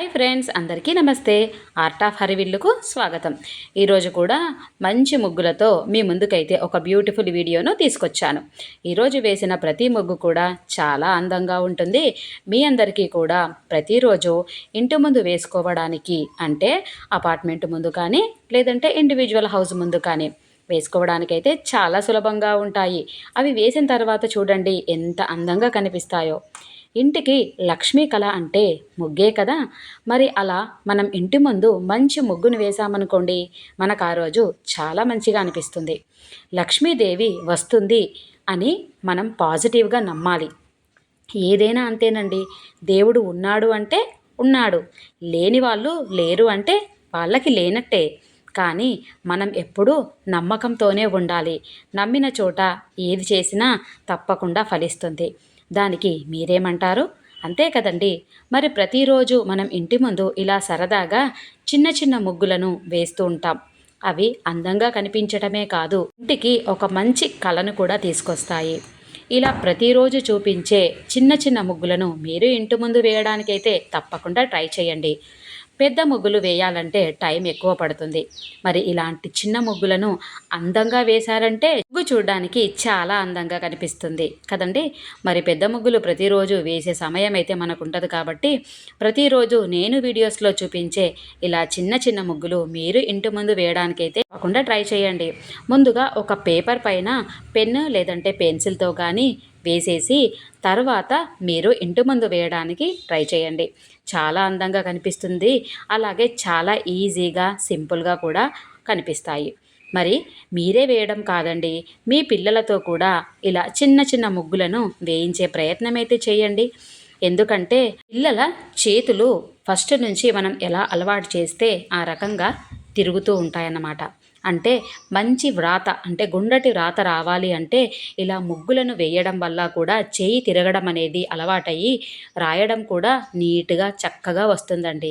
Hi friends, అందరికీ నమస్తే. Art of హరివిల్లుకు స్వాగతం. ఈరోజు కూడా మంచి ముగ్గులతో మీ ముందుకైతే ఒక బ్యూటిఫుల్ వీడియోను తీసుకొచ్చాను. ఈరోజు వేసిన ప్రతి ముగ్గు కూడా చాలా అందంగా ఉంటుంది. మీ అందరికీ కూడా ప్రతిరోజు ఇంటి ముందు వేసుకోవడానికి, అంటే అపార్ట్మెంట్ ముందు కానీ లేదంటే ఇండివిజువల్ హౌస్ ముందు కానీ వేసుకోవడానికైతే చాలా సులభంగా ఉంటాయి. అవి వేసిన తర్వాత చూడండి ఎంత అందంగా కనిపిస్తాయో. ఇంటికి లక్ష్మీ కళ అంటే ముగ్గే కదా. మరి అలా మనం ఇంటి ముందు మంచి ముగ్గును వేసామనుకోండి, మనకు ఆ రోజు చాలా మంచిగా అనిపిస్తుంది. లక్ష్మీదేవి వస్తుంది అని మనం పాజిటివ్గా నమ్మాలి. ఏదైనా అంతేనండి. దేవుడు ఉన్నాడు అంటే ఉన్నాడు, లేని వాళ్ళు లేరు అంటే వాళ్ళకి లేనట్టే. కానీ మనం ఎప్పుడూ నమ్మకంతోనే ఉండాలి. నమ్మిన చోట ఏది చేసినా తప్పకుండా ఫలిస్తుంది. దానికి మీరేమంటారు? అంతే కదండి. మరి ప్రతిరోజు మనం ఇంటి ముందు ఇలా సరదాగా చిన్న చిన్న ముగ్గులను వేస్తూ ఉంటాం. అవి అందంగా కనిపించటమే కాదు, ఇంటికి ఒక మంచి కళను కూడా తీసుకొస్తాయి. ఇలా ప్రతిరోజు చూపించే చిన్న చిన్న ముగ్గులను మీరు ఇంటి ముందు వేయడానికైతే తప్పకుండా ట్రై చేయండి. పెద్ద ముగ్గులు వేయాలంటే టైం ఎక్కువ పడుతుంది. మరి ఇలాంటి చిన్న ముగ్గులను అందంగా వేశారంటే ముగ్గు చూడడానికి చాలా అందంగా కనిపిస్తుంది కదండి. మరి పెద్ద ముగ్గులు ప్రతిరోజు వేసే సమయం అయితే మనకు ఉండదు కాబట్టి ప్రతిరోజు నేను వీడియోస్లో చూపించే ఇలా చిన్న చిన్న ముగ్గులు మీరు ఇంటి ముందు వేయడానికైతే తప్పకుండా ట్రై చేయండి. ముందుగా ఒక పేపర్ పైన పెన్ను లేదంటే పెన్సిల్తో కానీ వేసేసి తర్వాత మీరు ఇంటి ముందు వేయడానికి ట్రై చేయండి. చాలా అందంగా కనిపిస్తుంది. అలాగే చాలా ఈజీగా సింపుల్గా కూడా కనిపిస్తాయి. మరి మీరే వేయడం కాదండి, మీ పిల్లలతో కూడా ఇలా చిన్న చిన్న ముగ్గులను వేయించే ప్రయత్నం అయితే చేయండి. ఎందుకంటే పిల్లల చేతులు ఫస్ట్ నుంచి మనం ఎలా అలవాటు చేస్తే ఆ రకంగా తిరుగుతూ ఉంటాయన్నమాట. అంటే మంచి వ్రాత, అంటే గుండ్రటి వ్రాత రావాలి అంటే ఇలా ముగ్గులను వేయడం వల్ల కూడా చేయి తిరగడం అనేది అలవాటయ్యి రాయడం కూడా నీట్గా చక్కగా వస్తుందండి.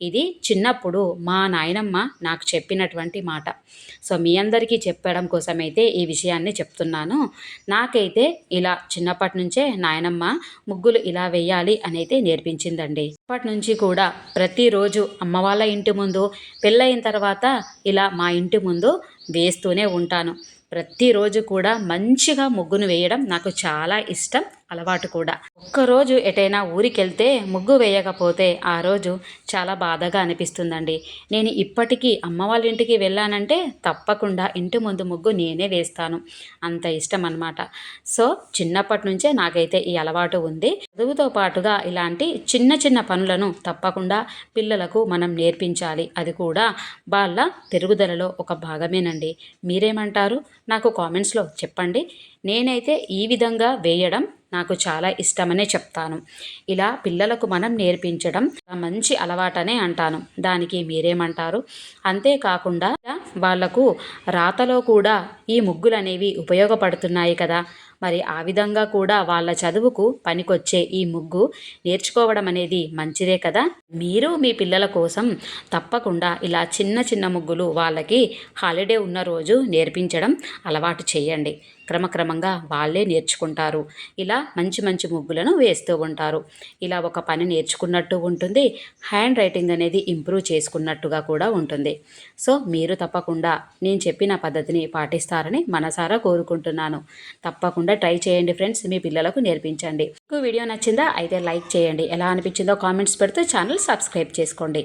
ఇది చిన్నప్పుడు మా నాయనమ్మ నాకు చెప్పినటువంటి మాట. సో మీ అందరికీ చెప్పడం కోసమైతే ఈ విషయాన్ని చెప్తున్నాను. నాకైతే ఇలా చిన్నప్పటి నుంచే నాయనమ్మ ముగ్గులు ఇలా వేయాలి అని అయితే నేర్పించిందండి. అప్పటి నుంచి కూడా ప్రతిరోజు అమ్మ వాళ్ళ ఇంటి ముందు, పెళ్ళయిన తర్వాత ఇలా మా ఇంటి ముందు వేస్తూనే ఉంటాను. ప్రతిరోజు కూడా మంచిగా ముగ్గును వేయడం నాకు చాలా ఇష్టం, అలవాటు కూడా. ఒక్కరోజు ఎటైనా ఊరికి వెళ్తే ముగ్గు వేయకపోతే ఆ రోజు చాలా బాధగా అనిపిస్తుందండి. నేను ఇప్పటికీ అమ్మ వాళ్ళ ఇంటికి వెళ్ళానంటే తప్పకుండా ఇంటి ముందు ముగ్గు నేనే వేస్తాను. అంత ఇష్టం అన్నమాట. సో చిన్నప్పటి నుంచే నాకైతే ఈ అలవాటు ఉంది. చదువుతో పాటుగా ఇలాంటి చిన్న చిన్న పనులను తప్పకుండా పిల్లలకు మనం నేర్పించాలి. అది కూడా వాళ్ళ పెరుగుదలలో ఒక భాగమేనండి. మీరేమంటారు? నాకు కామెంట్స్లో చెప్పండి. నేనైతే ఈ విధంగా వేయడం నాకు చాలా ఇష్టమనే చెప్తాను. ఇలా పిల్లలకు మనం నేర్పించడం మంచి అలవాటనే అంటాను. దానికి మీరేమంటారు? అంతేకాకుండా వాళ్లకు రాతలో కూడా ఈ ముగ్గులు అనేవి ఉపయోగపడుతున్నాయి కదా. మరి ఆ విధంగా కూడా వాళ్ళ చదువుకు పనికొచ్చే ఈ ముగ్గు నేర్చుకోవడం అనేది మంచిదే కదా. మీరు మీ పిల్లల కోసం తప్పకుండా ఇలా చిన్న చిన్న ముగ్గులు వాళ్ళకి హాలిడే ఉన్న రోజు నేర్పించడం అలవాటు చేయండి. క్రమక్రమంగా వాళ్ళే నేర్చుకుంటారు. ఇలా మంచి మంచి ముగ్గులను వేస్తూ ఉంటారు. ఇలా ఒక పని నేర్చుకున్నట్టు ఉంటుంది, హ్యాండ్ రైటింగ్ అనేది ఇంప్రూవ్ చేసుకున్నట్టుగా కూడా ఉంటుంది. సో మీరు తప్పకుండా నేను చెప్పిన పద్ధతిని పాటిస్తారని మనసారా కోరుకుంటున్నాను. తప్పకుండా ట్రై చేయండి ఫ్రెండ్స్, మీ పిల్లలకు నేర్పించండి. మీకు వీడియో నచ్చిందా? అయితే లైక్ చేయండి. ఎలా అనిపించిందో కామెంట్స్ పెడుతూ ఛానల్ సబ్స్క్రైబ్ చేసుకోండి.